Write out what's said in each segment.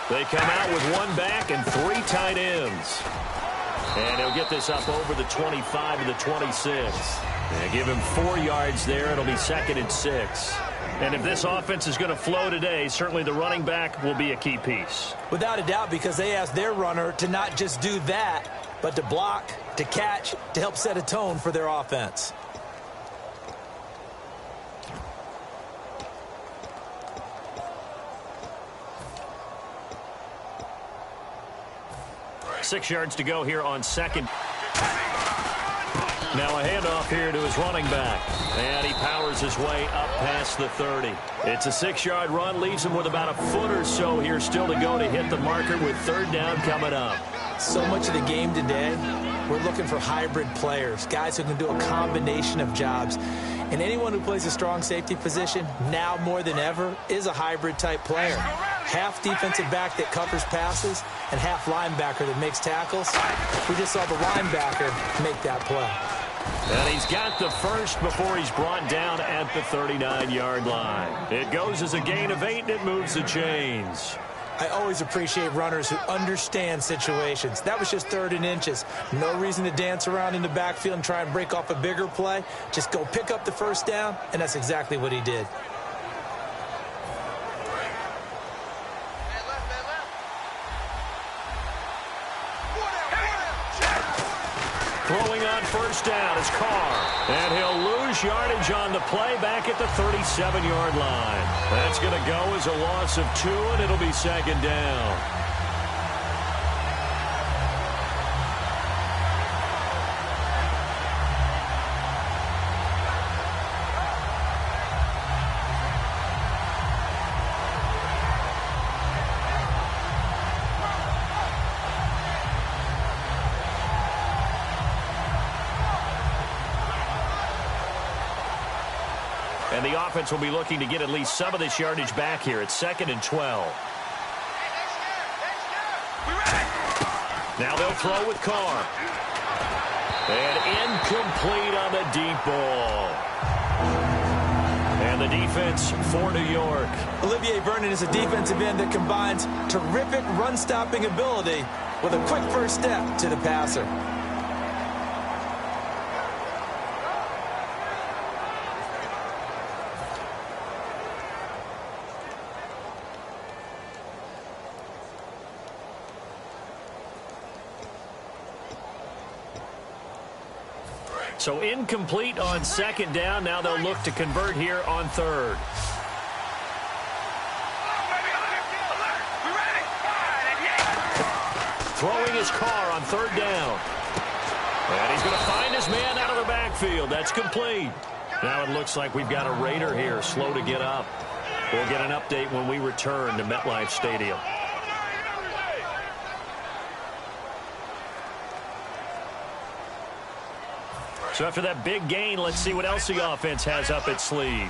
They come out with one back and 3 tight ends. And he'll get this up over the 25 to the 26. And give him 4 yards there. It'll be 2nd and 6. And if this offense is going to flow today, certainly the running back will be a key piece. Without a doubt, because they asked their runner to not just do that, but to block, to catch, to help set a tone for their offense. Six yards to go here on 2nd. Now a handoff here to his running back. And he powers his way up past the 30. It's a 6-yard run. Leaves him with about a foot or so here still to go to hit the marker with 3rd down coming up. So much of the game today, we're looking for hybrid players, guys who can do a combination of jobs. And anyone who plays a strong safety position, now more than ever, is a hybrid-type player. Half defensive back that covers passes and half linebacker that makes tackles. We just saw the linebacker make that play. And he's got the first before he's brought down at the 39-yard line. It goes as a gain of 8, and it moves the chains. I always appreciate runners who understand situations. That was just 3rd and inches. No reason to dance around in the backfield and try and break off a bigger play. Just go pick up the 1st down, and that's exactly what he did. Throwing on 1st down is Carr. And he'll lose yardage on the play back at the 37-yard line. That's going to go as a loss of 2, and it'll be 2nd down. And the offense will be looking to get at least some of this yardage back here. It's 2nd and 12. Now they'll throw with Carr. And incomplete on the deep ball. And the defense for New York. Olivier Vernon is a defensive end that combines terrific run-stopping ability with a quick first step to the passer. So incomplete on 2nd down. Now they'll look to convert here on 3rd. Throwing his Carr on 3rd down. And he's going to find his man out of the backfield. That's complete. Now it looks like we've got a Raider here slow to get up. We'll get an update when we return to MetLife Stadium. So after that big gain, let's see what else the offense has up its sleeve.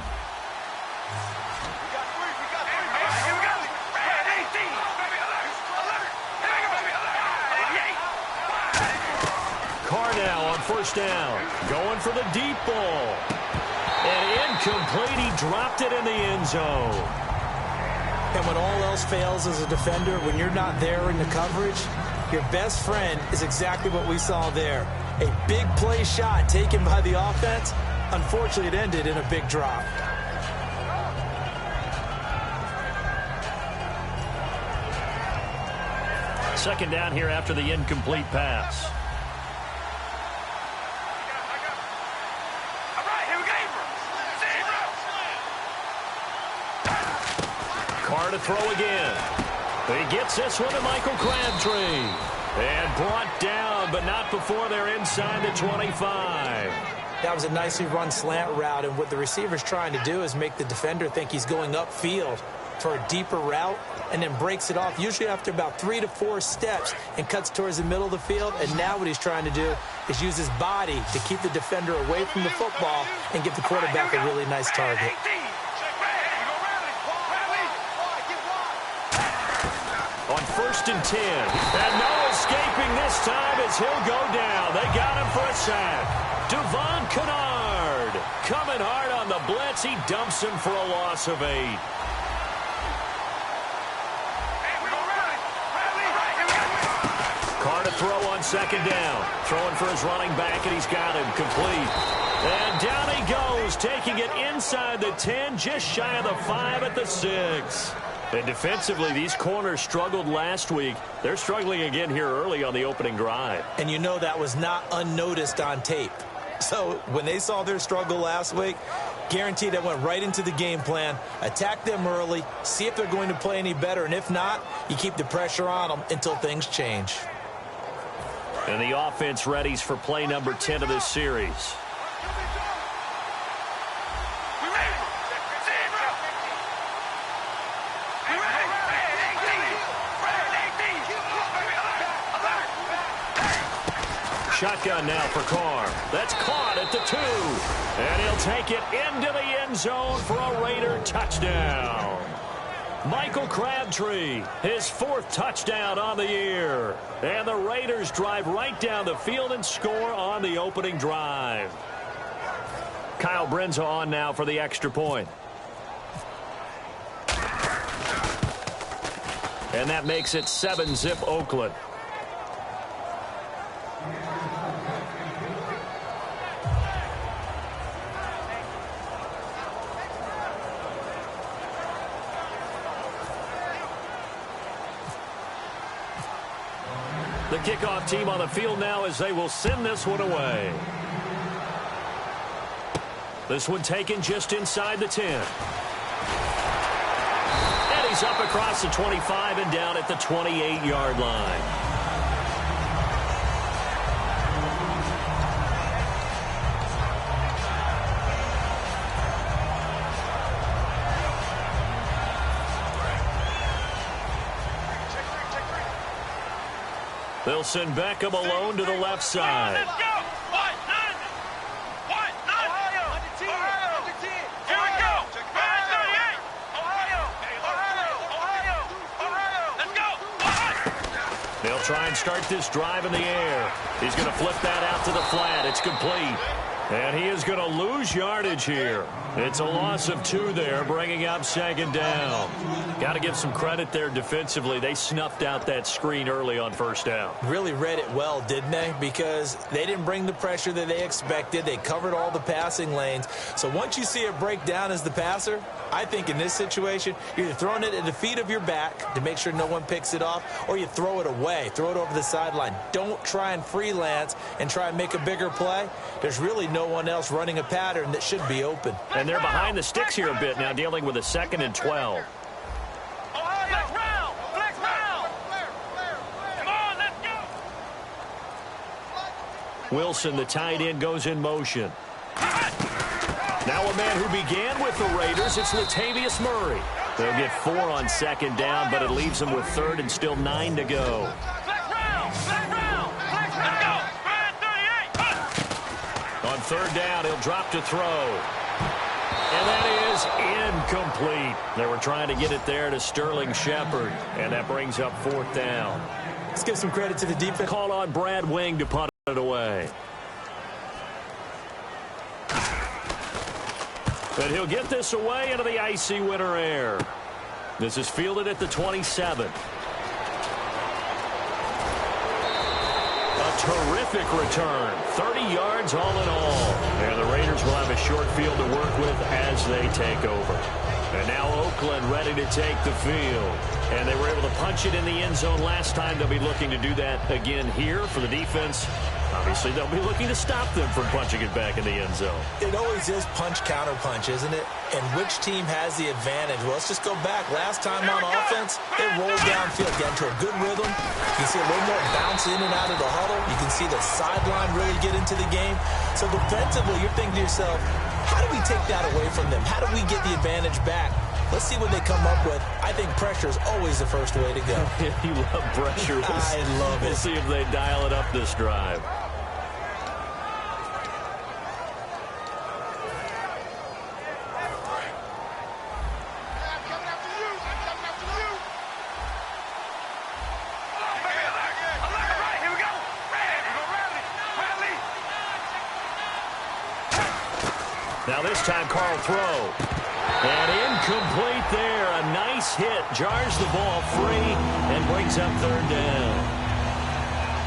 Carr now on 1st down. Going for the deep ball. And incomplete. He dropped it in the end zone. And when all else fails as a defender, when you're not there in the coverage, your best friend is exactly what we saw there. A big play shot taken by the offense. Unfortunately, it ended in a big drop. Second down here after the incomplete pass. Carr to throw again. He gets this one to Michael Crabtree. And brought down, but not before they're inside the 25. That was a nicely run slant route, and what the receiver's trying to do is make the defender think he's going upfield for a deeper route, and then breaks it off, usually after about 3 to 4 steps, and cuts towards the middle of the field. And now what he's trying to do is use his body to keep the defender away from the football and give the quarterback a really nice target. On 1st and 10. And no escaping this time as he'll go down. They got him for a sack. Devon Kennard coming hard on the blitz. He dumps him for a loss of 8. Carr to throw on second down. Throwing for his running back, and he's got him complete. And down he goes, taking it inside the 10, just shy of the 5 at the 6. And defensively, these corners struggled last week. They're struggling again here early on the opening drive. And you know that was not unnoticed on tape. So when they saw their struggle last week, guaranteed that went right into the game plan. Attack them early, see if they're going to play any better. And if not, you keep the pressure on them until things change. And the offense readies for play number 10 of this series. Shotgun now for Carr. That's caught at the 2. And he'll take it into the end zone for a Raider touchdown. Michael Crabtree, his 4th touchdown on the year. And the Raiders drive right down the field and score on the opening drive. Kyle Brenza on now for the extra point. And that makes it 7-zip Oakland. The kickoff team on the field now as they will send this one away. This one taken just inside the 10. And he's up across the 25 and down at the 28-yard line. They'll send Beckham alone to the left side. Let's go! What? None! What? None! Ohio! Ohio! Here we go! 538! Ohio! Ohio! Ohio! Let's go! What? They'll try and start this drive in the air. He's going to flip that out to the flat. It's complete. And he is going to lose yardage here. It's a loss of 2 there, bringing up second down. Got to give some credit there defensively. They snuffed out that screen early on first down. Really read it well, didn't they? Because they didn't bring the pressure that they expected. They covered all the passing lanes. So once you see it break down as the passer, I think in this situation, you're either throwing it at the feet of your back to make sure no one picks it off, or you throw it away, throw it over the sideline. Don't try and freelance and try and make a bigger play. There's really no one else running a pattern that should be open. And they're behind the sticks here a bit now, dealing with a 2nd and 12. Flex round! Flex round! Come on, let's go! Wilson, the tight end, goes in motion. Now a man who began with the Raiders, it's Latavius Murray. They'll get 4 on second down, but it leaves them with 3rd and still 9 to go. Flex round! Flex round! Flex round! Let's go! 538! On 3rd down, he'll drop to throw. And that is incomplete. They were trying to get it there to Sterling Shepard, and that brings up 4th down. Let's give some credit to the defense. Call on Brad Wing to punt it away. And he'll get this away into the icy winter air. This is fielded at the 27. A terrific return. 30 yards all in all. And the Raiders will have a short field to work with as they take over. And now Oakland ready to take the field. And they were able to punch it in the end zone last time. They'll be looking to do that again here for the defense. Obviously, they'll be looking to stop them from punching it back in the end zone. It always is punch-counter-punch, isn't it? And which team has the advantage? Well, let's just go back. Last time on offense, they rolled downfield, got into a good rhythm. You can see a little more bounce in and out of the huddle. You can see the sideline really get into the game. So defensively, you're thinking to yourself, how do we take that away from them? How do we get the advantage back? Let's see what they come up with. I think pressure is always the first way to go. You love pressure. I love it. We'll see if they dial it up this drive. Now this time Carl throw. And incomplete there. A nice hit. Jars the ball free and brings up 3rd down.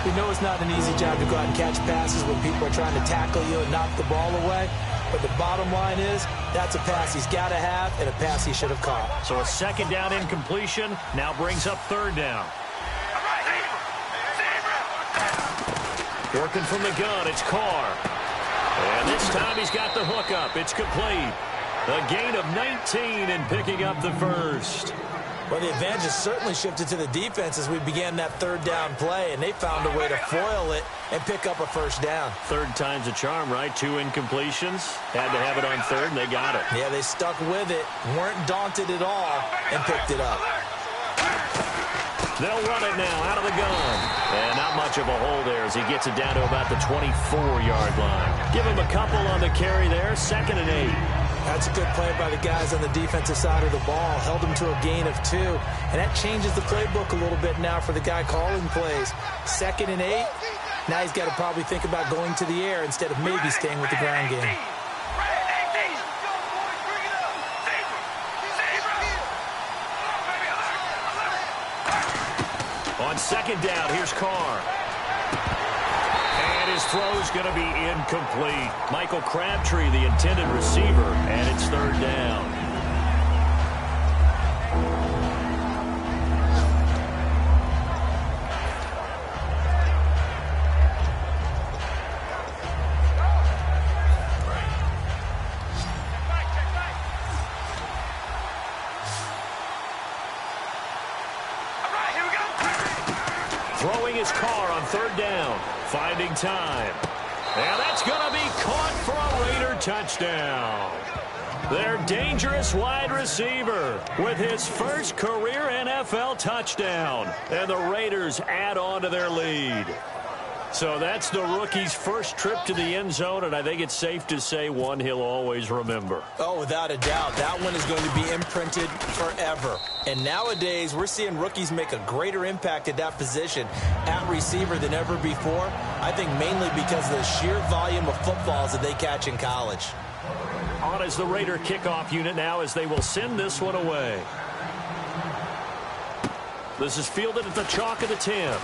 We know it's not an easy job to go out and catch passes when people are trying to tackle you and knock the ball away. But the bottom line is, that's a pass he's got to have and a pass he should have caught. So a second down incompletion now brings up third down. Working from the gun, it's Carr. And this time he's got the hook up. It's complete. A gain of 19 and picking up the first. Well, the advantage has certainly shifted to the defense as we began that third down play, and they found a way to foil it and pick up a first down. Third time's a charm, right? 2 incompletions. Had to have it on third, and they got it. Yeah, they stuck with it, weren't daunted at all, and picked it up. They'll run it now out of the gun. And not much of a hole there as he gets it down to about the 24-yard line. Give him a couple on the carry there, 2nd and 8. That's a good play by the guys on the defensive side of the ball. Held him to a gain of 2. And that changes the playbook a little bit now for the guy calling plays. 2nd and 8. Now he's got to probably think about going to the air instead of maybe staying with the ground game. On second down, here's Carr. And his throw's going to be incomplete. Michael Crabtree, the intended receiver, and it's third down. Throwing his Carr on third down. Finding time. And that's going to be caught for a Raider touchdown. Their dangerous wide receiver with his first career NFL touchdown. And the Raiders add on to their lead. So that's the rookie's first trip to the end zone, and I think it's safe to say one he'll always remember. Oh, without a doubt. That one is going to be imprinted forever. And nowadays, we're seeing rookies make a greater impact at that position at receiver than ever before. I think mainly because of the sheer volume of footballs that they catch in college. On is the Raider kickoff unit now as they will send this one away. This is fielded at the chalk of the 10.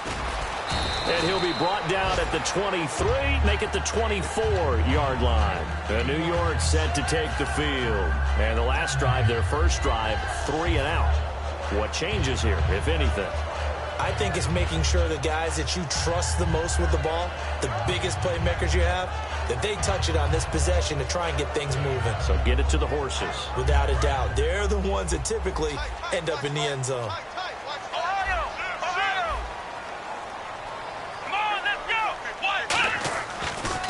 And he'll be brought down at the 23, make it the 24-yard line. And New York set to take the field. And the last drive, their first drive, 3 and out. What changes here, if anything? I think it's making sure the guys that you trust the most with the ball, the biggest playmakers you have, that they touch it on this possession to try and get things moving. So get it to the horses. Without a doubt. They're the ones that typically end up in the end zone.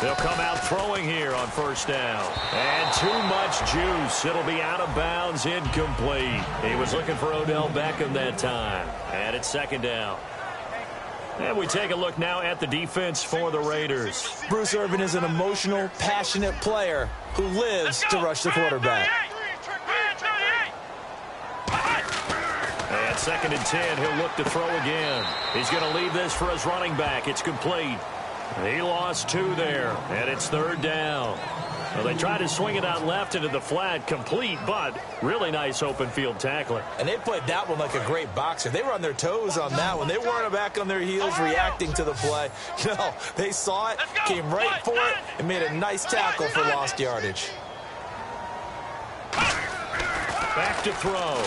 They'll come out throwing here on first down. And too much juice. It'll be out of bounds, incomplete. He was looking for Odell Beckham that time. And it's second down. And we take a look now at the defense for the Raiders. Bruce Irvin is an emotional, passionate player who lives to rush the quarterback. And 2nd and 10, he'll look to throw again. He's going to leave this for his running back. It's complete. He lost 2 there, and it's third down. Well, they tried to swing it out left into the flat, complete, but really nice open field tackling. And they played that one like a great boxer. They were on their toes on that one. They weren't back on their heels reacting to the play. No, they saw it, came right for it, and made a nice tackle for lost yardage. Back to throw.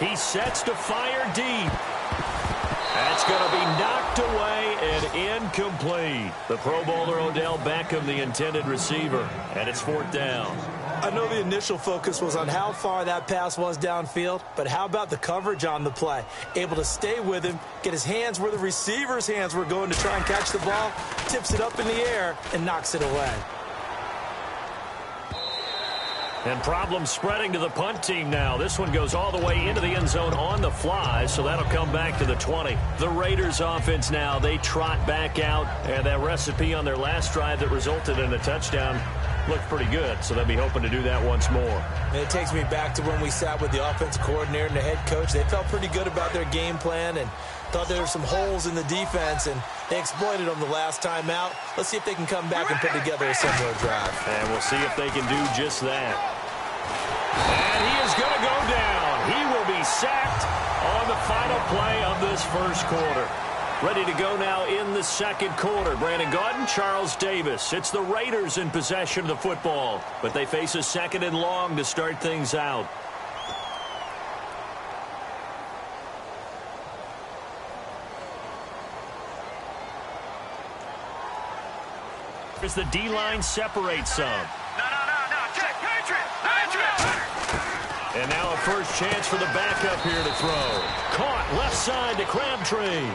He sets to fire deep. That's going to be knocked away and incomplete. The Pro Bowler Odell Beckham, the intended receiver, and it's fourth down. I know the initial focus was on how far that pass was downfield, but how about the coverage on the play? Able to stay with him, get his hands where the receiver's hands were going to try and catch the ball, tips it up in the air, and knocks it away. And problems spreading to the punt team now. This one goes all the way into the end zone on the fly, so that'll come back to the 20. The Raiders offense now, they trot back out, and that recipe on their last drive that resulted in a touchdown looked pretty good, so they'll be hoping to do that once more. And it takes me back to when we sat with the offensive coordinator and the head coach. They felt pretty good about their game plan and thought there were some holes in the defense, and they exploited them the last time out. Let's see if they can come back and put together a similar drive. And we'll see if they can do just that. And he is going to go down. He will be sacked on the final play of this first quarter. Ready to go now in the second quarter. Brandon Gaudin, Charles Davis. It's the Raiders in possession of the football, but they face a second and long to start things out. As the D-line separates some. No. Check. Patriot. And now a first chance for the backup here to throw. Caught left side to Crabtree.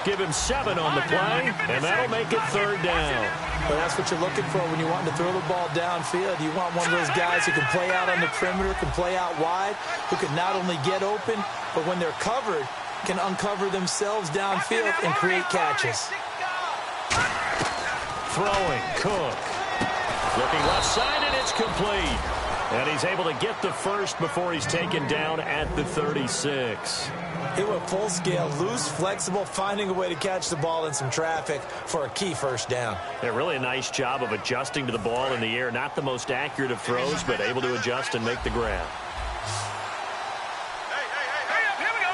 Give him 7 on the play, and that'll make it third down. Well, that's what you're looking for when you want to throw the ball downfield. You want one of those guys who can play out on the perimeter, can play out wide, who can not only get open, but when they're covered, can uncover themselves downfield and create catches. Throwing, Cook. Looking left side, and it's complete. And he's able to get the first before he's taken down at the 36. He went full scale, loose, flexible, finding a way to catch the ball in some traffic for a key first down. Yeah, really a nice job of adjusting to the ball in the air. Not the most accurate of throws, but able to adjust and make the grab. Here we go.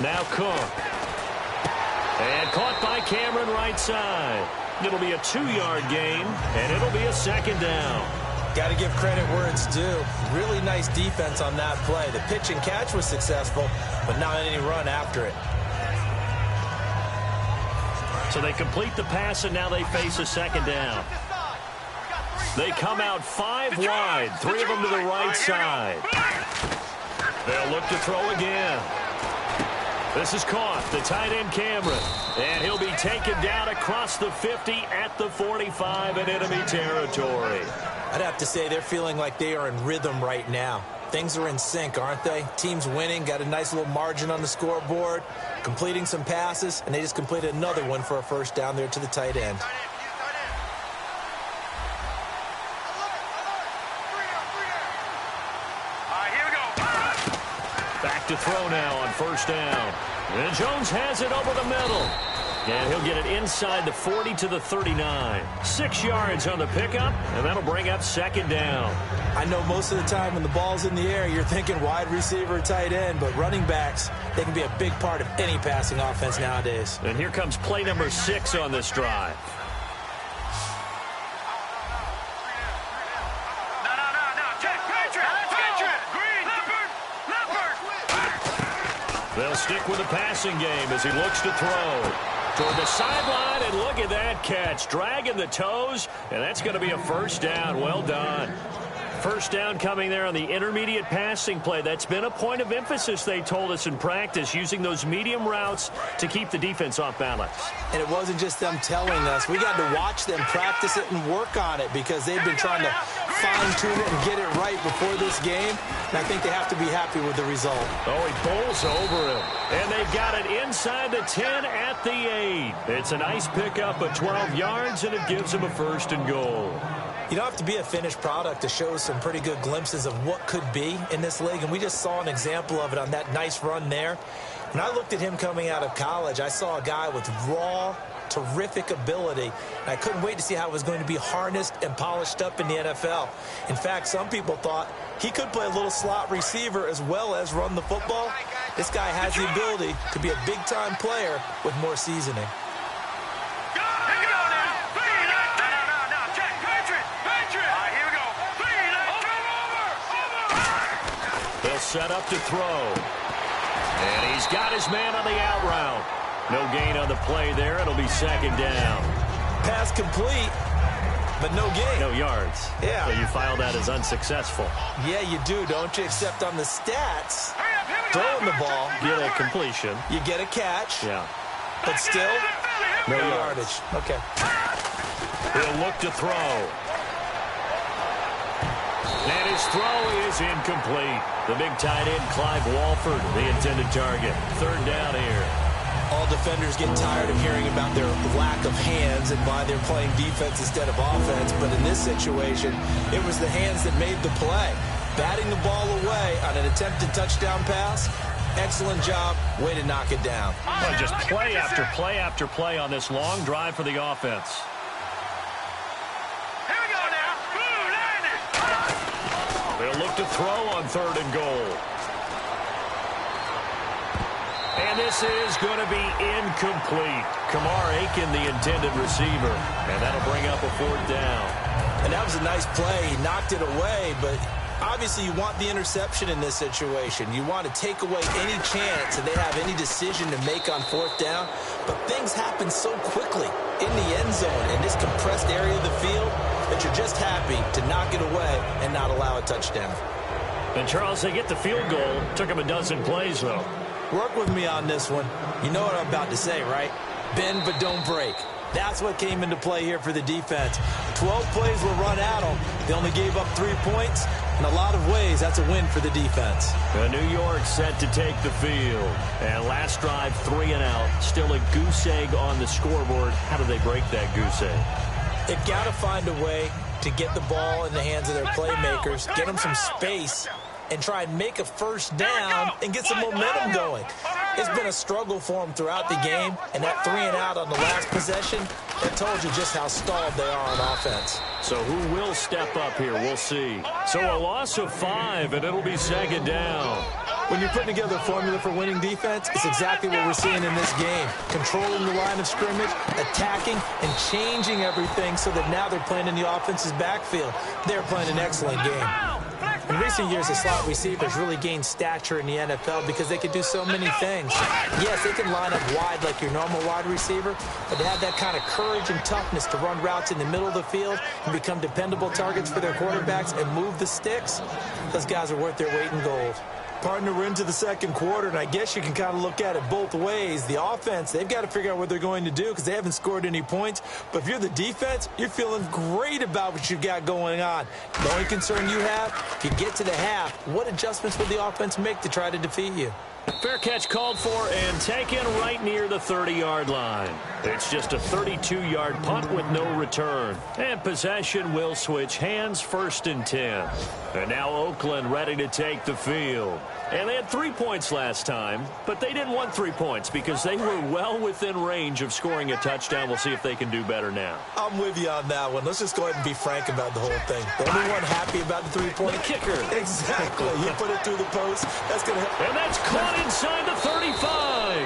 Now Cook. And caught by Cameron right side. It'll be a 2-yard gain, and it'll be a second down. Got to give credit where it's due. Really nice defense on that play. The pitch and catch was successful, but not any run after it. So they complete the pass, and now they face a second down. They come out 5 wide, 3 of them to the right side. They'll look to throw again. This is caught, the tight end Cameron, and he'll be taken down across the 50 at the 45 in enemy territory. I'd have to say they're feeling like they are in rhythm right now. Things are in sync, aren't they? Team's winning, got a nice little margin on the scoreboard, completing some passes, and they just completed another one for a first down there to the tight end. Back to throw now on first down. And Jones has it over the middle. And he'll get it inside the 40 to the 39. 6 yards on the pickup, and that'll bring up second down. I know most of the time when the ball's in the air, you're thinking wide receiver, tight end, but running backs, they can be a big part of any passing offense nowadays. And here comes play number 6 on this drive. They'll stick with the passing game as he looks to throw. Toward the sideline, and look at that catch. Dragging the toes, and that's going to be a first down. Well done. First down coming there on the intermediate passing play. That's been a point of emphasis, they told us in practice, using those medium routes to keep the defense off balance. And it wasn't just them telling us. We got to watch them practice it and work on it because they've been trying to fine-tune it and get it right before this game. And I think they have to be happy with the result. Oh, he bowls over him. And they've got it inside the 10 at the 8. It's a nice pickup of 12 yards, and it gives him a first and goal. You don't have to be a finished product to show some pretty good glimpses of what could be in this league, and we just saw an example of it on that nice run there. When I looked at him coming out of college, I saw a guy with raw, terrific ability, and I couldn't wait to see how it was going to be harnessed and polished up in the NFL. In fact, some people thought he could play a little slot receiver as well as run the football. This guy has the ability to be a big-time player with more seasoning. Set up to throw. And he's got his man on the out route. No gain on the play there. It'll be second down. Pass complete, but no gain. No yards. Yeah. So you file that as unsuccessful. Yeah, you do, don't you? Except on the stats, throwing the ball. Get a completion. You get a catch. Yeah. But still, no yardage. Okay. He'll look to throw. And his throw is incomplete. The big tight end, Clive Walford, the intended target. Third down here. All defenders get tired of hearing about their lack of hands and why they're playing defense instead of offense. But in this situation, it was the hands that made the play. Batting the ball away on an attempted touchdown pass. Excellent job. Way to knock it down. Well, just play after play after play on this long drive for the offense. They'll look to throw on third and goal. And And this is going to be incomplete. Kamar Aiken, the intended receiver. And that'll bring up a 4th down. And that was a nice play. He knocked it away, but obviously you want the interception in this situation. You want to take away any chance that they have any decision to make on 4th down. But things happen so quickly in the end zone in this compressed area of the field that you're just happy to knock it away and not allow a touchdown. And, Charles, they get the field goal. Took them a dozen plays, though. Work with me on this one. You know what I'm about to say, right? Bend but don't break. That's what came into play here for the defense. 12 plays were run at them. They only gave up 3 points. In a lot of ways, that's a win for the defense. New York set to take the field. And last drive, 3 and out. Still a goose egg on the scoreboard. How do they break that goose egg? They've got to find a way to get the ball in the hands of their playmakers, get them some space, and try and make a first down and get some momentum going. It's been a struggle for them throughout the game, and that 3 and out on the last possession, that told you just how stalled they are on offense. So who will step up here? We'll see. So a loss of 5, and it'll be 2nd down. When you're putting together a formula for winning defense, it's exactly what we're seeing in this game. Controlling the line of scrimmage, attacking, and changing everything so that now they're playing in the offense's backfield. They're playing an excellent game. In recent years, the slot receivers really gained stature in the NFL because they can do so many things. Yes, they can line up wide like your normal wide receiver, but they have that kind of courage and toughness to run routes in the middle of the field and become dependable targets for their quarterbacks and move the sticks. Those guys are worth their weight in gold. Partner, we're into the second quarter, and I guess you can kind of look at it both ways. The offense, they've got to figure out what they're going to do because they haven't scored any points. But if you're the defense, you're feeling great about what you've got going on. The only concern you have, if you get to the half, what adjustments will the offense make to try to defeat you? Fair catch called for and taken right near the 30-yard line. It's just a 32-yard punt with no return. And possession will switch hands, 1st and 10. And now Oakland ready to take the field. And they had 3 points last time, but they didn't want 3 points because they were well within range of scoring a touchdown. We'll see if they can do better now. I'm with you on that one. Let's just go ahead and be frank about the whole thing. The only one happy about the 3-point kicker. Exactly. You put it through the post. That's going to help. And that's caught inside the 35.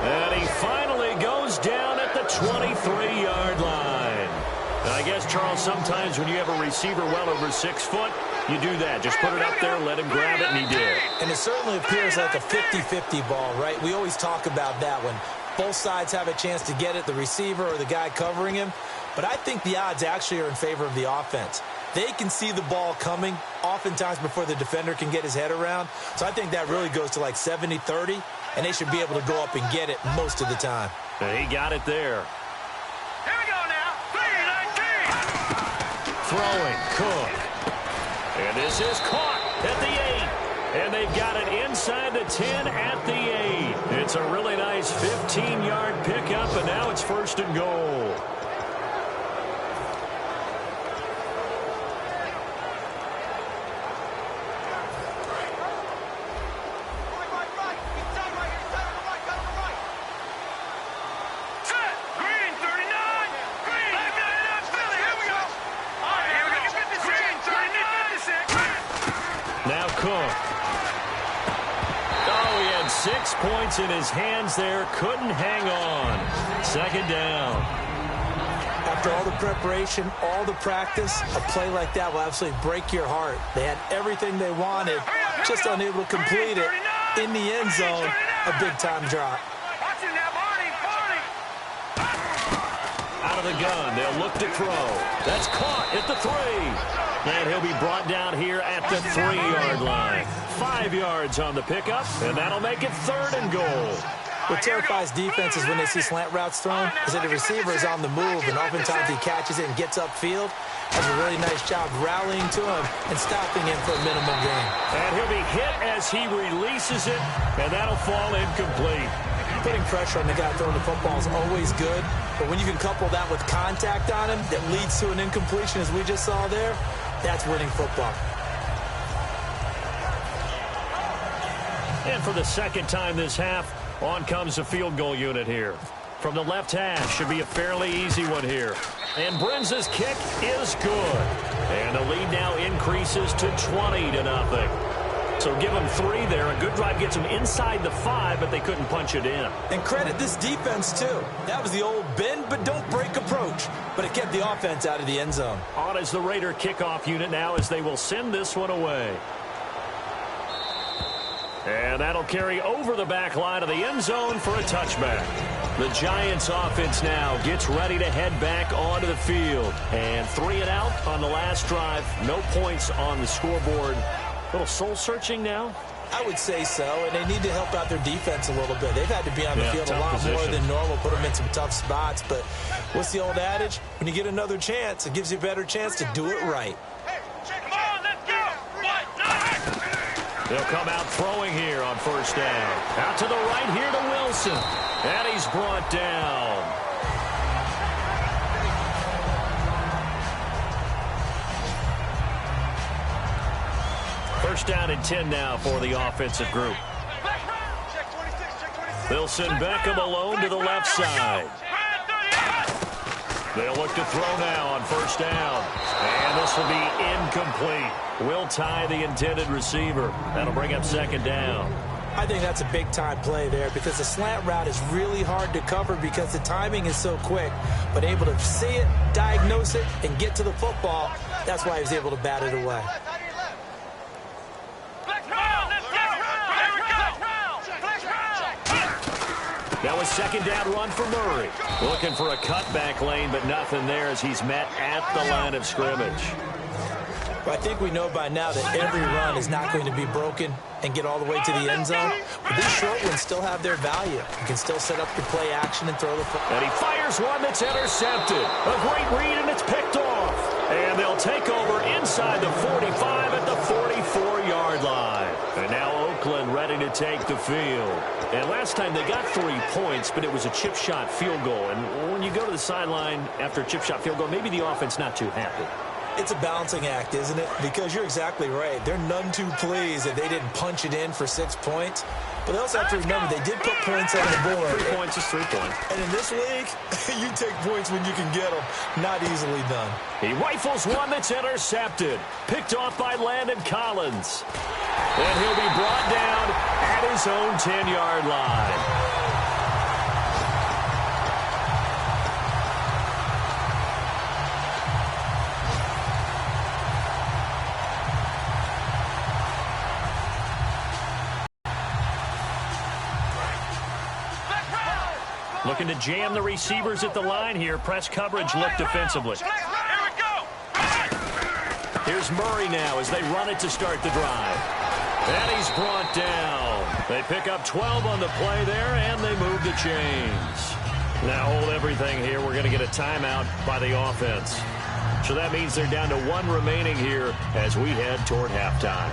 And he finally goes down at the 23-yard line. And I guess, Charles, sometimes when you have a receiver well over 6 foot, you do that. Just put it up there, let him grab it, and he did. And it certainly appears like a 50-50 ball, right? We always talk about that one. Both sides have a chance to get it, the receiver or the guy covering him. But I think the odds actually are in favor of the offense. They can see the ball coming oftentimes before the defender can get his head around. So I think that really goes to like 70-30, and they should be able to go up and get it most of the time. And he got it there. Here we go now. 3-19. Throwing, Cook. And this is caught at the 8. And they've got it inside the 10 at the 8. It's a really nice 15-yard pickup, and now it's 1st and goal. Now Cook. Oh, he had 6 points in his hands there. Couldn't hang on. 2nd down. After all the preparation, all the practice, a play like that will absolutely break your heart. They had everything they wanted, just unable to complete it. In the end zone, a big-time drop. Out of the gun, they'll look to throw. That's caught at the 3. And he'll be brought down here at the 3-yard line. 5 yards on the pickup, and that'll make it 3rd and goal. What terrifies defenses when they see slant routes thrown is that the receiver is on the move, and oftentimes he catches it and gets upfield. Does a really nice job rallying to him and stopping him for a minimum gain. And he'll be hit as he releases it, and that'll fall incomplete. Putting pressure on the guy throwing the football is always good, but when you can couple that with contact on him that leads to an incompletion, as we just saw there, that's winning football. And for the 2nd time this half, on comes the field goal unit here. From the left hash, should be a fairly easy one here. And Brenza's kick is good. And the lead now increases to 20-0. So give them 3 there. A good drive gets them inside the 5, but they couldn't punch it in. And credit this defense, too. That was the old bend but don't break approach. But it kept the offense out of the end zone. On is the Raider kickoff unit now as they will send this one away. And that'll carry over the back line of the end zone for a touchback. The Giants offense now gets ready to head back onto the field. And 3 and out on the last drive. No points on the scoreboard. A little soul-searching now? I would say so, and they need to help out their defense a little bit. They've had to be on the field a lot more than normal, put them in some tough spots. But what's the old adage? When you get another chance, it gives you a better chance to do it right. Come on, let's go. They'll come out throwing here on first down. Out to the right here to Wilson. And he's brought down. First down and 10 now for the offensive group. They'll send Beckham alone to the left side. They'll look to throw now on first down. And this will be incomplete. Will tie the intended receiver. That'll bring up second down. I think that's a big-time play there because the slant route is really hard to cover because the timing is so quick. But able to see it, diagnose it, and get to the football, that's why he was able to bat it away. Now a second down run for Murray. Looking for a cutback lane, but nothing there as he's met at the line of scrimmage. Well, I think we know by now that every run is not going to be broken and get all the way to the end zone. But these short ones still have their value. You can still set up your play action and throw the football. And he fires one that's intercepted. A great read, and it's picked off. And they'll take over inside the 45 at the 44-yard line. And now Oakland ready to take the field. And last time they got 3 points, but it was a chip shot field goal. And when you go to the sideline after a chip shot field goal, maybe the offense not too happy. It's a balancing act, isn't it? Because you're exactly right. They're none too pleased that they didn't punch it in for 6 points. But they also have to remember they did put points on the board. 3 points is 3 points. And in this league, you take points when you can get them. Not easily done. He rifles one that's intercepted. Picked off by Landon Collins. And he'll be brought down at his own 10-yard line. Looking to jam the receivers at the line here. Press coverage look defensively. Here we go. Here's Murray now as they run it to start the drive. And he's brought down. They pick up 12 on the play there, and they move the chains. Now hold everything here. We're going to get a timeout by the offense. So that means they're down to 1 remaining here as we head toward halftime.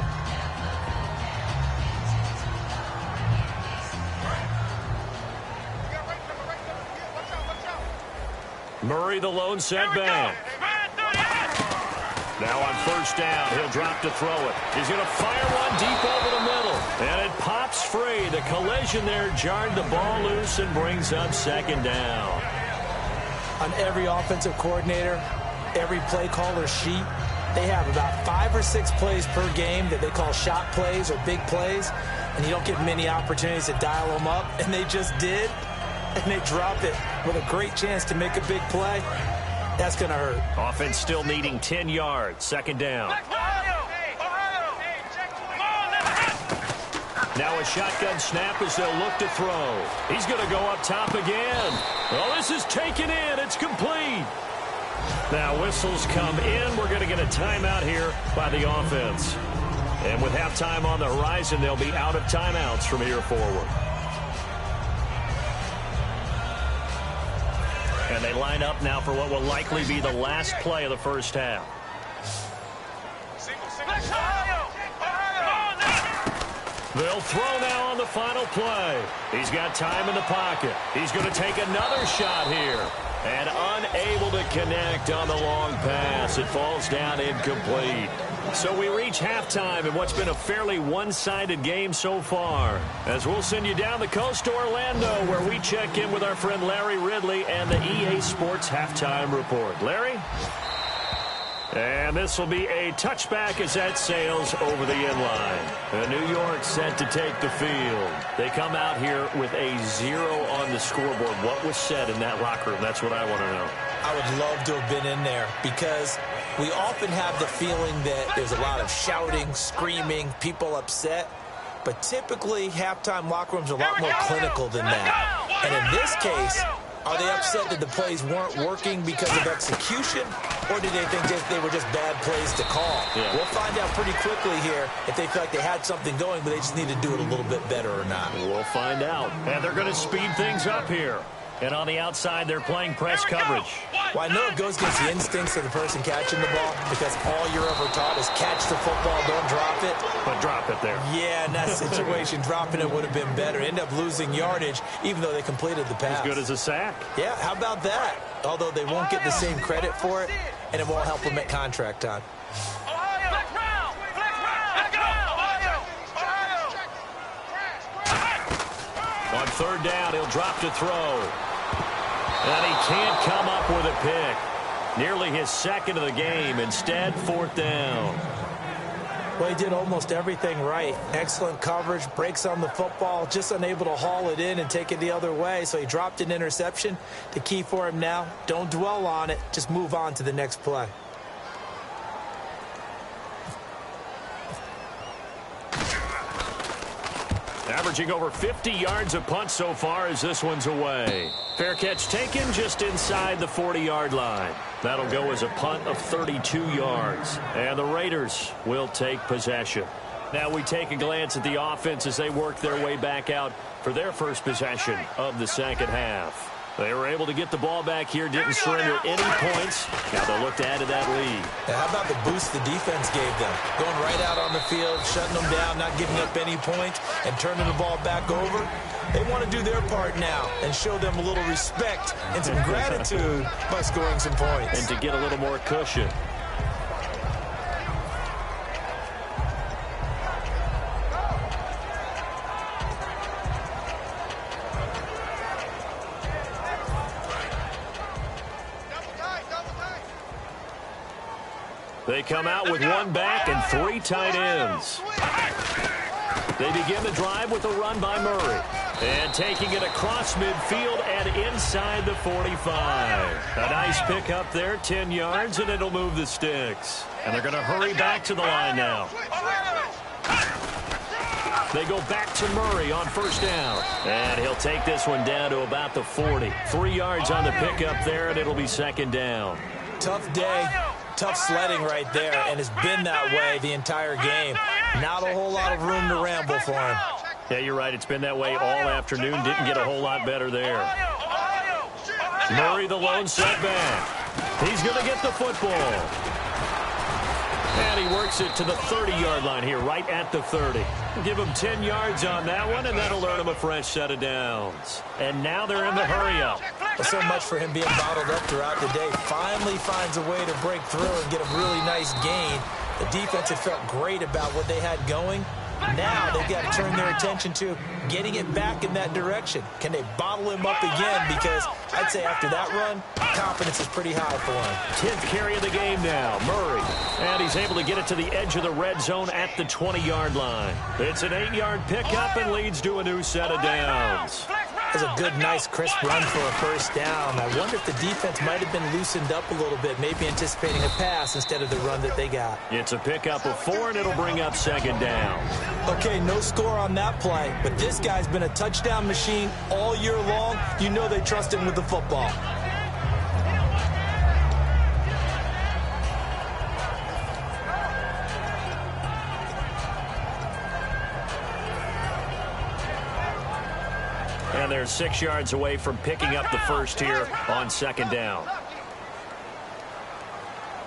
Murray, the lone setback. Now on first down, he'll drop to throw it. He's going to fire one deep over the middle. And it pops free. The collision there jarred the ball loose and brings up second down. On every offensive coordinator, every play caller sheet, they have about 5 or 6 plays per game that they call shot plays or big plays. And you don't get many opportunities to dial them up. And they just did. And they drop it with a great chance to make a big play. That's going to hurt. Offense still needing 10 yards. Second down. Now a shotgun snap as they'll look to throw. He's going to go up top again. Oh, this is taken in. It's complete. Now whistles come in. We're going to get a timeout here by the offense. And with halftime on the horizon, they'll be out of timeouts from here forward. And they line up now for what will likely be the last play of the first half. They'll throw now on the final play. He's got time in the pocket. He's going to take another shot here. And unable to connect on the long pass. It falls down incomplete. So we reach halftime in what's been a fairly one-sided game so far. As we'll send you down the coast to Orlando, where we check in with our friend Larry Ridley and the EA Sports Halftime Report. Larry? And this will be a touchback as that sails over the end line. New York set to take the field. They come out here with a 0 on the scoreboard. What was said in that locker room? That's what I want to know. I would love to have been in there because we often have the feeling that there's a lot of shouting, screaming, people upset. But typically, halftime locker rooms are a lot more clinical than that. And in this case, are they upset that the plays weren't working because of execution, or do they think they were just bad plays to call? Yeah. We'll find out pretty quickly here if they feel like they had something going, but they just need to do it a little bit better or not. We'll find out. And they're going to speed things up here. And on the outside, they're playing press coverage. Well, I know it goes against the instincts of the person catching the ball because all you're ever taught is catch the football, don't drop it. But drop it there. Yeah, in that situation, dropping it would have been better. End up losing yardage, even though they completed the pass. As good as a sack. Yeah, how about that? Although they won't get the same credit for it, and it won't help them at contract time. On third down, he'll drop to throw. And he can't come up with a pick. Nearly his second of the game. Instead, fourth down. Well, he did almost everything right. Excellent coverage, breaks on the football, just unable to haul it in and take it the other way. So he dropped an interception. The key for him now, don't dwell on it. Just move on to the next play. Averaging over 50 yards a punt so far as this one's away. Fair catch taken just inside the 40-yard line. That'll go as a punt of 32 yards. And the Raiders will take possession. Now we take a glance at the offense as they work their way back out for their first possession of the second half. They were able to get the ball back here, didn't surrender any points. Now they'll look to add to that lead. Now, how about the boost the defense gave them? Going right out on the field, shutting them down, not giving up any points, and turning the ball back over. They want to do their part now and show them a little respect and some gratitude by scoring some points. And to get a little more cushion. They come out with one back and 3 tight ends. They begin the drive with a run by Murray. And taking it across midfield and inside the 45. A nice pick up there, 10 yards, and it'll move the sticks. And they're going to hurry back to the line now. They go back to Murray on first down. And he'll take this one down to about the 40. 3 yards on the pickup there, and it'll be second down. Tough day. Tough sledding right there, and it's been that way the entire game. Not a whole lot of room to ramble for him. Yeah, you're right. It's been that way all afternoon. Didn't get a whole lot better there. Murray, the lone setback. He's going to get the football. And he works it to the 30-yard line here, right at the 30. Give him 10 yards on that one, and that'll earn him a fresh set of downs. And now they're in the hurry-up. Well, so much for him being bottled up throughout the day. Finally finds a way to break through and get a really nice gain. The defense had felt great about what they had going. Now they've got to turn their attention to getting it back in that direction. Can they bottle him up again? Because I'd say after that run, confidence is pretty high for him. 10th carry of the game now, Murray. And he's able to get it to the edge of the red zone at the 20-yard line. It's an 8-yard pickup and leads to a new set of downs. That's a good, nice, crisp run for a first down. I wonder if the defense might have been loosened up a little bit, maybe anticipating a pass instead of the run that they got. It's a pickup of 4, and it'll bring up second down. Okay, no score on that play, but this guy's been a touchdown machine all year long. You know they trust him with the football. And they're 6 yards away from picking up the first here on second down.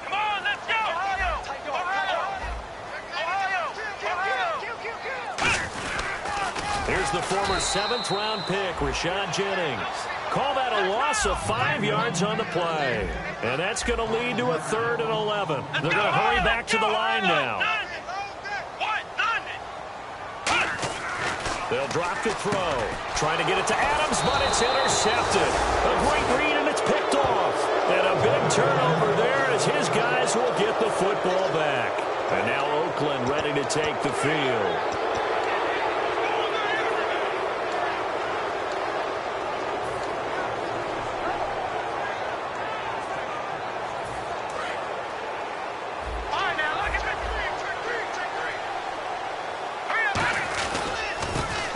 Come on, let's go! Here's the former 7th-round pick, Rashad Jennings. Call that a loss of 5 yards on the play. And that's going to lead to a 3rd and 11. They're going to hurry back to the line now. They'll drop the throw. Trying to get it to Adams, but it's intercepted. A great read, and it's picked off. And a big turnover there as his guys will get the football back. And now Oakland ready to take the field.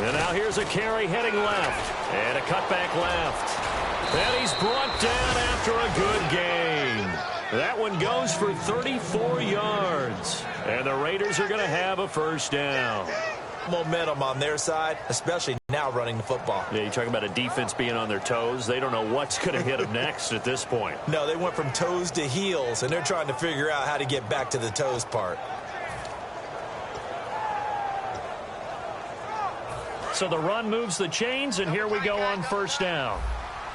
And now here's a carry heading left. And a cutback left. And he's brought down after a good game. That one goes for 34 yards. And the Raiders are going to have a first down. Momentum on their side, especially now running the football. Yeah, you talk about a defense being on their toes. They don't know what's going to hit them next at this point. No, they went from toes to heels, and they're trying to figure out how to get back to the toes part. So the run moves the chains, and here we go on first down.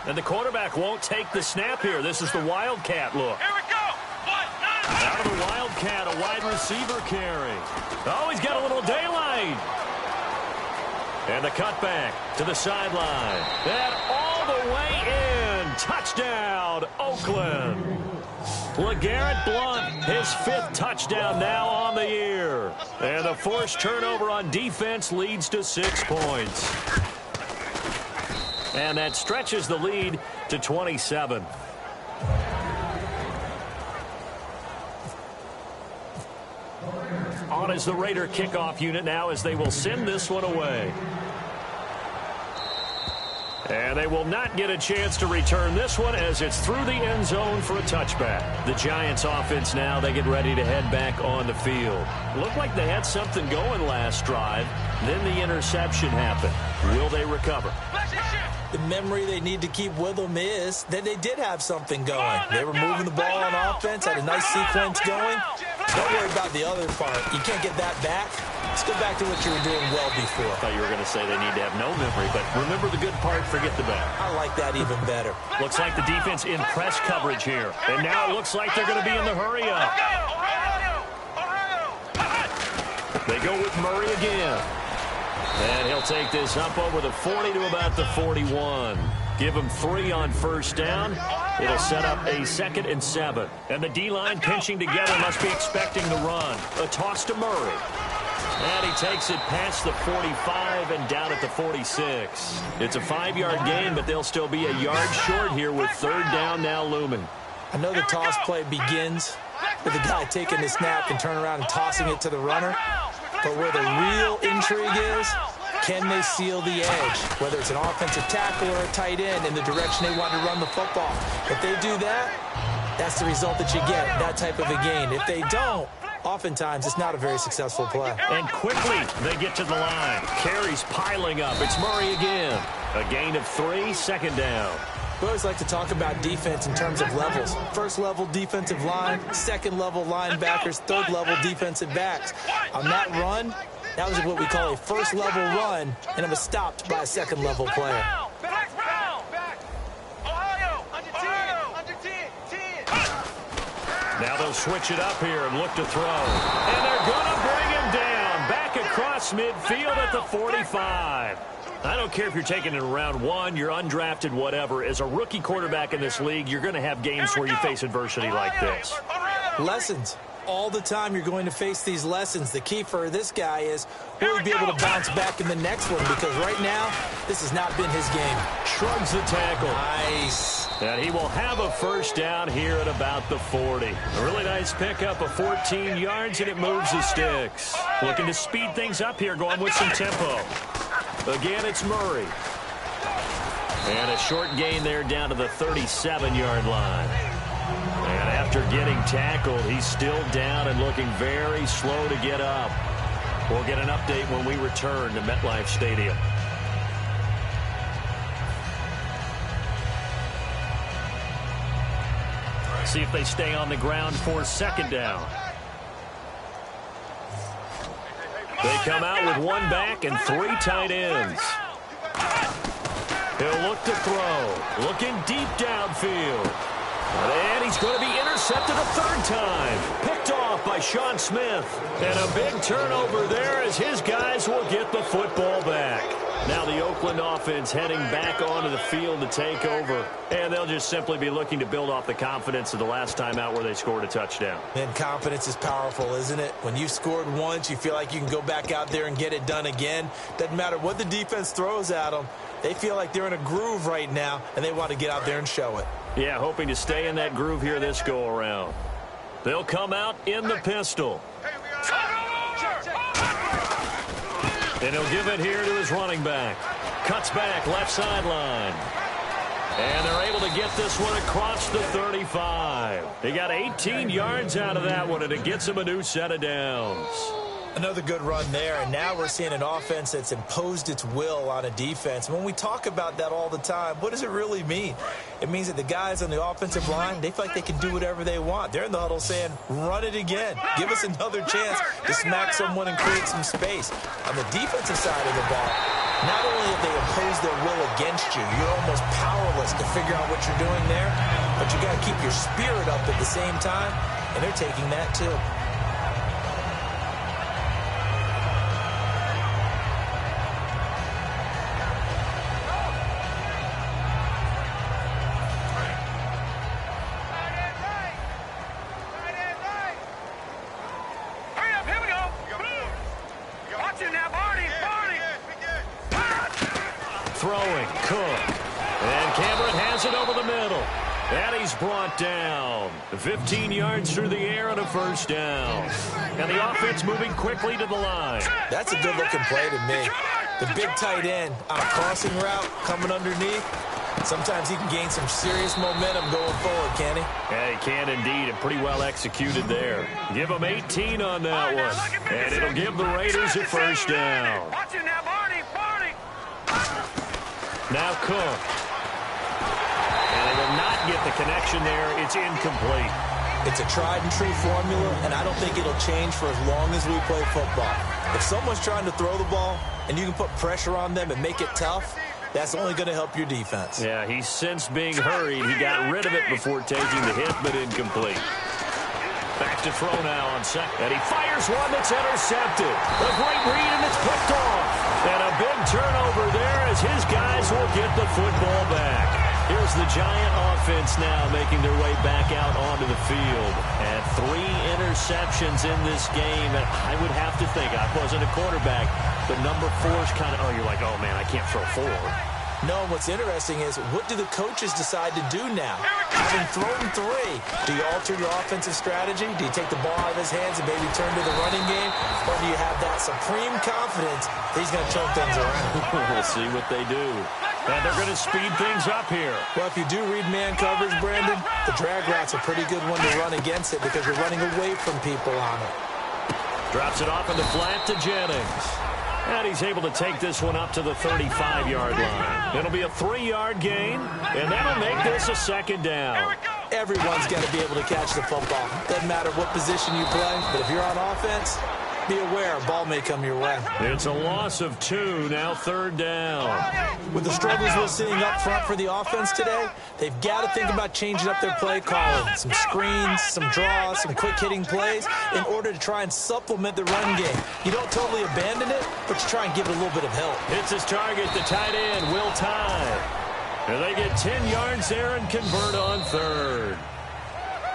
And the quarterback won't take the snap here. This is the Wildcat look. Here we go. Out of the Wildcat, a wide receiver carry. Oh, he's got a little daylight. And the cutback to the sideline. And all the way in. Touchdown, Oakland. LeGarrette Blount, his 5th touchdown now on the year. And the forced turnover on defense leads to 6 points. And that stretches the lead to 27. On is the Raider kickoff unit now as they will send this one away. And they will not get a chance to return this one as it's through the end zone for a touchback. The Giants offense now, they get ready to head back on the field. Looked like they had something going last drive. Then the interception happened. Will they recover? The memory they need to keep with them is that they did have something going. They were moving the ball on offense, had a nice sequence going. Don't worry about the other part. You can't get that back. Let's go back to what you were doing well before. I thought you were going to say they need to have no memory, but remember the good part, forget the bad. I like that even better. Looks like the defense in press coverage here. And now it looks like they're going to be in the hurry-up. They go with Murray again. And he'll take this up over the 40 to about the 41. Give him 3 on first down. It'll set up a 2nd and 7. And the D-line pinching together must be expecting the run. A toss to Murray. And he takes it past the 45 and down at the 46. It's a 5-yard gain, but they'll still be a yard short here with 3rd down now looming. I know the toss play begins with the guy taking the snap and turning around and tossing it to the runner. But where the real intrigue is, can they seal the edge? Whether it's an offensive tackle or a tight end in the direction they want to run the football. If they do that, that's the result that you get, that type of a gain. If they don't, oftentimes it's not a very successful play. And quickly they get to the line. Carries piling up. It's Murray again. A gain of 3, 2nd down. We always like to talk about defense in terms of levels. 1st level defensive line, 2nd level linebackers, 3rd level defensive backs. On that run, that was what we call a 1st level run, and it was stopped by a 2nd level player. Now they'll switch it up here and look to throw. And they're going to bring him down. Back across midfield at the 45. I don't care if you're taking it in round 1, you're undrafted, whatever. As a rookie quarterback in this league, you're going to have games where you face adversity like this. Lessons. All the time you're going to face these lessons. The key for this guy is will he be able to bounce back in the next one? Because right now, this has not been his game. Shrugs the tackle. Nice. And he will have a first down here at about the 40. A really nice pickup of 14 yards, and it moves the sticks. Looking to speed things up here, going with some tempo. Again, it's Murray. And a short gain there down to the 37-yard line. And after getting tackled, he's still down and looking very slow to get up. We'll get an update when we return to MetLife Stadium. See if they stay on the ground for 2nd down. They come out with 1 back and 3 tight ends. He'll look to throw. Looking deep downfield. And he's going to be intercepted a 3rd time. Picked off by Sean Smith. And a big turnover there as his guys will get the football back. Now the Oakland offense heading back onto the field to take over. And they'll just simply be looking to build off the confidence of the last time out where they scored a touchdown. And confidence is powerful, isn't it? When you scored once, you feel like you can go back out there and get it done again. Doesn't matter what the defense throws at them. They feel like they're in a groove right now, and they want to get out there and show it. Yeah, hoping to stay in that groove here this go-around. They'll come out in the pistol. And he'll give it here to his running back. Cuts back, left sideline. And they're able to get this one across the 35. They got 18 yards out of that one, and it gets them a new set of downs. Another good run there, and now we're seeing an offense that's imposed its will on a defense. When we talk about that all the time, what does it really mean? It means that the guys on the offensive line, they feel like they can do whatever they want. They're in the huddle saying, run it again. Give us another chance to smack someone and create some space. On the defensive side of the ball, not only have they imposed their will against you, you're almost powerless to figure out what you're doing there, but you got to keep your spirit up at the same time, and they're taking that too. Throwing, Cook. And Cameron has it over the middle. And he's brought down. 15 yards through the air on a first down. And the offense moving quickly to the line. That's a good-looking play to me. The big tight end on a crossing route coming underneath. Sometimes he can gain some serious momentum going forward, can he? Yeah, he can indeed, and pretty well executed there. Give him 18 on that one. And it'll give the Raiders a first down. Now Cook. And they will not get the connection there. It's incomplete. It's a tried-and-true formula, and I don't think it'll change for as long as we play football. If someone's trying to throw the ball and you can put pressure on them and make it tough, that's only going to help your defense. Yeah, he's since being hurried. He got rid of it before taking the hit, but incomplete. Back to throw now on second. And he fires one that's intercepted. A great read, and it's picked off. And a big turnover there as his guys will get the football back. Here's the Giant offense now making their way back out onto the field. And 3 interceptions in this game. And I would have to think, I wasn't a quarterback, but number 4's kind of, oh, you're like, oh, man, I can't throw 4. No, what's interesting is, what do the coaches decide to do now? Having thrown 3, do you alter your offensive strategy? Do you take the ball out of his hands and maybe turn to the running game? Or do you have that supreme confidence that he's going to turn things around? We'll see what they do. And they're going to speed things up here. Well, if you do read man coverage, Brandon, the drag route's a pretty good one to run against it because you're running away from people on it. Drops it off in the flat to Jennings. And he's able to take this one up to the 35-yard line. It'll be a 3-yard gain, and that'll make this a second down. Everyone's got to be able to catch the football. Doesn't matter what position you play, but if you're on offense, be aware, a ball may come your way. It's a loss of 2, now 3rd down. With the struggles we're seeing up front for the offense today, they've got to think about changing up their play calling. Some screens, some draws, some quick-hitting plays in order to try and supplement the run game. You don't totally abandon it, but you try and give it a little bit of help. Hits his target, the tight end, Will Tye. And they get 10 yards there and convert on 3rd.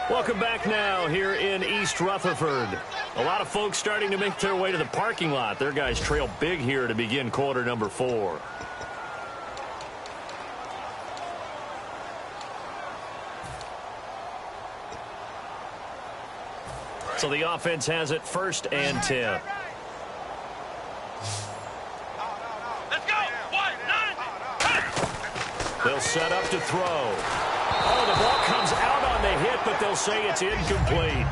Welcome back now here in East Rutherford. A lot of folks starting to make their way to the parking lot. Their guys trail big here to begin quarter number 4. So the offense has it 1st and 10. Let's go. 1, 9. They'll set up to throw. Oh, the ball comes out on the hit, but they'll say it's incomplete.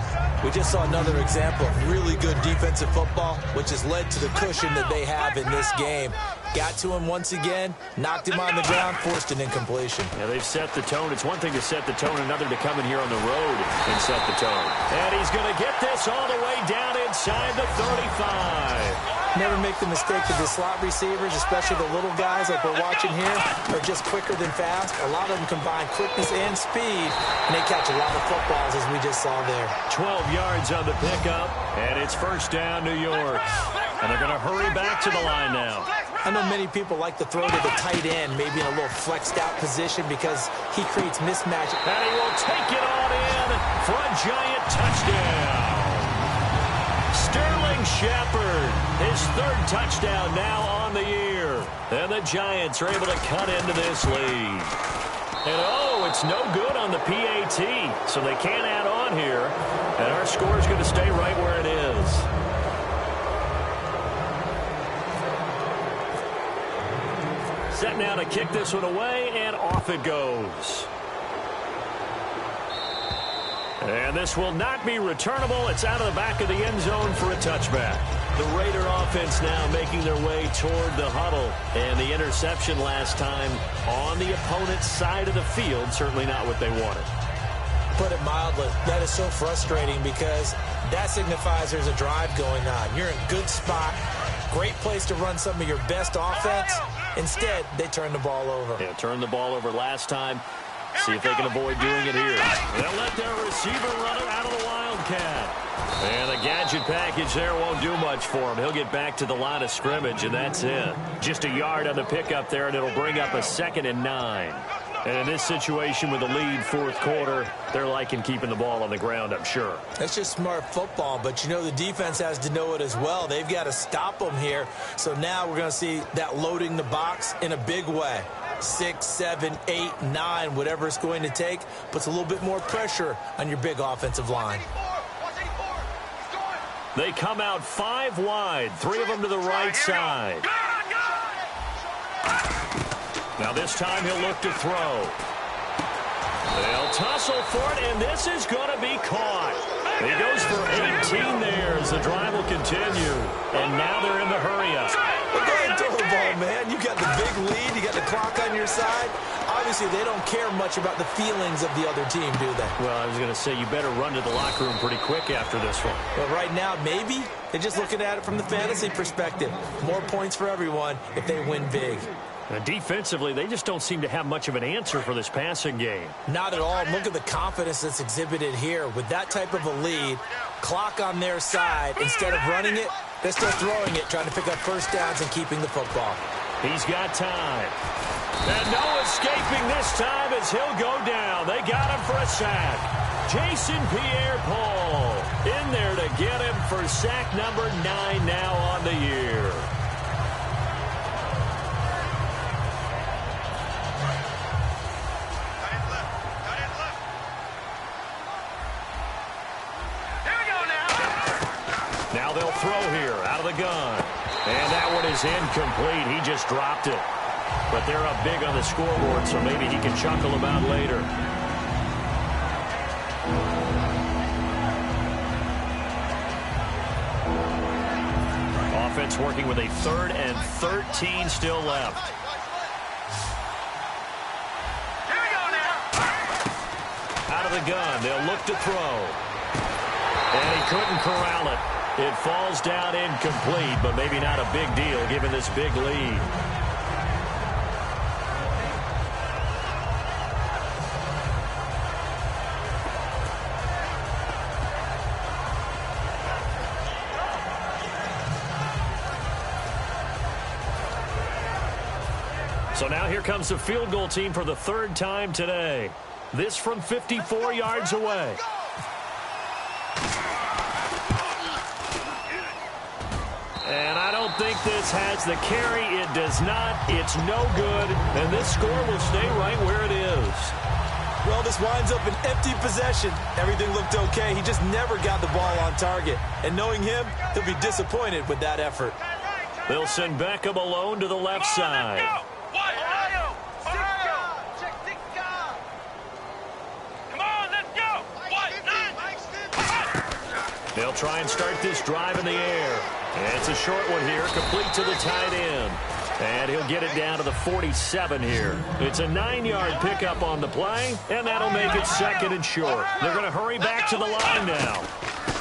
We just saw another example of really good defensive football, which has led to the cushion that they have in this game. Got to him once again, knocked him on the ground, forced an incompletion. Yeah, they've set the tone. It's one thing to set the tone, another to come in here on the road and set the tone. And he's going to get this all the way down inside the 35. Never make the mistake that the slot receivers, especially the little guys like we're watching here, are just quicker than fast. A lot of them combine quickness and speed, and they catch a lot of footballs, as we just saw there. 12 yards on the pickup, and it's 1st down, New York. And they're going to hurry back to the line now. I know many people like to throw to the tight end, maybe in a little flexed out position because he creates mismatch. And he will take it on in for a giant touchdown. Sterling Shepard, his third touchdown now on the year. And the Giants are able to cut into this lead. And oh, it's no good on the PAT, so they can't add on here. And our score is going to stay right where it is. Set now to kick this one away, and off it goes. And this will not be returnable. It's out of the back of the end zone for a touchback. The Raider offense now making their way toward the huddle. And the interception last time on the opponent's side of the field, certainly not what they wanted. Put it mildly, that is so frustrating because that signifies there's a drive going on. You're in a good spot, great place to run some of your best offense. Instead, they turn the ball over. Yeah, turned the ball over last time. See if they can avoid doing it here. They'll let their receiver run it out of the Wildcat. And the gadget package there won't do much for him. He'll get back to the line of scrimmage, and that's it. Just a yard on the pickup there, and it'll bring up a 2nd and 9. And in this situation with the lead fourth quarter, they're liking keeping the ball on the ground, I'm sure. That's just smart football, but you know the defense has to know it as well. They've got to stop them here. So now we're going to see that loading the box in a big way. 6, 7, 8, 9, whatever it's going to take, puts a little bit more pressure on your big offensive line. They come out 5 wide, 3 of them to the right side. Now this time he'll look to throw. They'll tussle for it, and this is going to be caught. He goes for 18 there as the drive will continue. And now they're in the hurry-up. Go ahead and throw the ball, man. You got the big lead. You got the clock on your side. Obviously, they don't care much about the feelings of the other team, do they? Well, I was going to say you better run to the locker room pretty quick after this one. Well, right now, maybe they're just looking at it from the fantasy perspective. More points for everyone if they win big. And defensively, they just don't seem to have much of an answer for this passing game. Not at all. Look at the confidence that's exhibited here. With that type of a lead, clock on their side, instead of running it, they're still throwing it, trying to pick up first downs and keeping the football. He's got time. And no escaping this time as he'll go down. They got him for a sack. Jason Pierre-Paul in there to get him for sack number 9 now on the year. Now they'll throw here out of the gun. And that one is incomplete. He just dropped it. But they're up big on the scoreboard, so maybe he can chuckle about later. Offense working with a 3rd and 13 still left. Here we go now. Out of the gun, they'll look to throw. And he couldn't corral it. It falls down incomplete, but maybe not a big deal given this big lead. So now here comes the field goal team for the 3rd time today. This from 54 yards away. And I don't think this has the carry. It does not. It's no good. And this score will stay right where it is. Well, this winds up an empty possession. Everything looked okay. He just never got the ball on target. And knowing him, he'll be disappointed with that effort. They'll send Beckham alone to the left side. Ohio! Come on, let's go! They'll try and start this drive in the air. And it's a short one here, complete to the tight end. And he'll get it down to the 47 here. It's a 9-yard pickup on the play, and that'll make it 2nd and short. They're going to hurry back to the line now.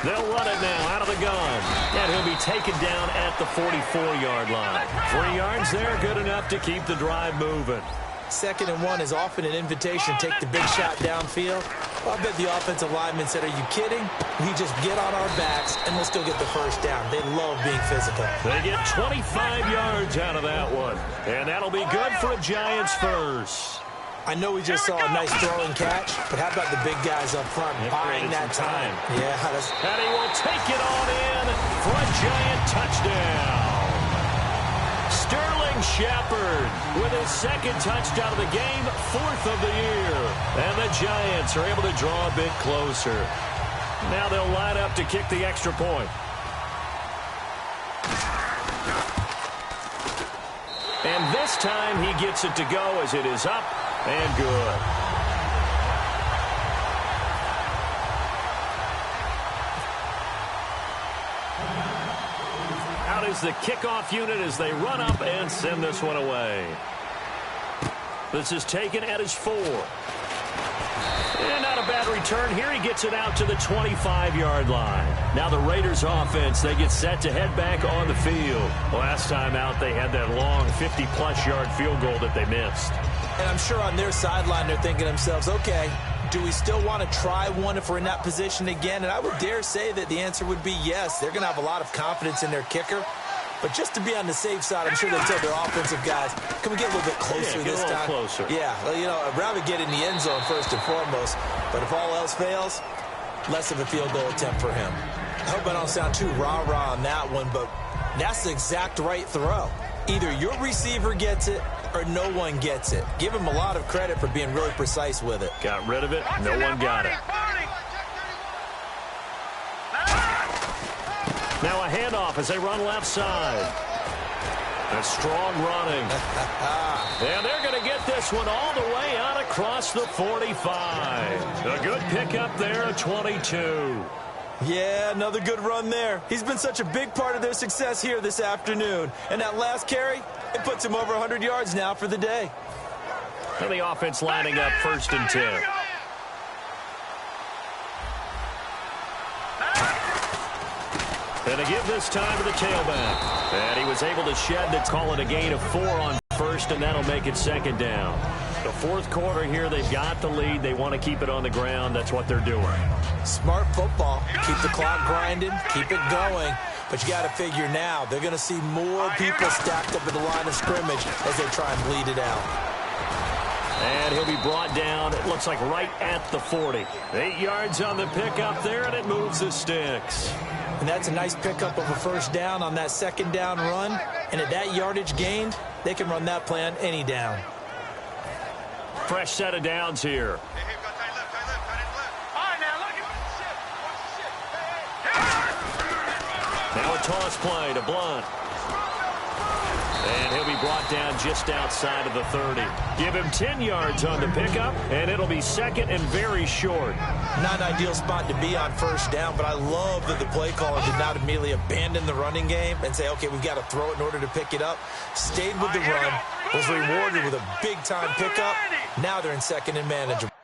They'll run it now out of the gun. And he'll be taken down at the 44-yard line. 3 yards there, good enough to keep the drive moving. 2nd and 1 is often an invitation to take the big shot downfield. Well, I bet the offensive lineman said, are you kidding? We just get on our backs, and we'll still get the first down. They love being physical. They get 25 yards out of that down. And that'll be good for a Giants first. I know we just saw a nice throw and catch, but how about the big guys up front buying that time? Yeah, and he will take it on in for a Giant touchdown. Sterling Shepard with his second touchdown of the game, 4th of the year. And the Giants are able to draw a bit closer. Now they'll line up to kick the extra point. And this time he gets it to go as it is up and good. Out is the kickoff unit as they run up and send this one away. This is taken at his 4. And not a bad return here. He gets it out to the 25-yard line. Now the Raiders offense, they get set to head back on the field. Last time out, they had that long 50-plus yard field goal that they missed. And I'm sure on their sideline, they're thinking to themselves, okay, do we still want to try one if we're in that position again? And I would dare say that the answer would be yes. They're going to have a lot of confidence in their kicker. But just to be on the safe side, I'm sure they'll tell their offensive guys, can we get a little bit closer this time? Closer. Yeah, well, you know, I'd rather get in the end zone first and foremost. But if all else fails, less of a field goal attempt for him. I hope I don't sound too rah-rah on that one, but that's the exact right throw. Either your receiver gets it or no one gets it. Give him a lot of credit for being really precise with it. Got rid of it. No one got it. Now a handoff as they run left side. A strong running. And they're going to get this one all the way out across the 45. A good pickup there at 22. Yeah, another good run there. He's been such a big part of their success here this afternoon. And that last carry, it puts him over 100 yards now for the day. And the offense lining up 1st and 10. And a give this time to the tailback. And he was able to shed the call it a gain of 4 on 1st, and that'll make it 2nd down. The 4th quarter here, they've got the lead. They want to keep it on the ground. That's what they're doing. Smart football. Keep the clock grinding. Keep it going. But you got to figure now, they're going to see more people stacked up at the line of scrimmage as they try and bleed it out. And he'll be brought down, it looks like right at the 40. 8 yards on the pickup there, and it moves the sticks. And that's a nice pickup of a 1st down on that 2nd down run. And at that yardage gained, they can run that play on any down. Fresh set of downs here. Now a toss play to Blunt. And he'll be brought down just outside of the 30. Give him 10 yards on the pickup, and it'll be 2nd and very short. Not an ideal spot to be on 1st down, but I love that the play caller did not immediately abandon the running game and say, okay, we've got to throw it in order to pick it up. Stayed with the run, was rewarded with a big-time pickup. Now they're in 2nd and manageable.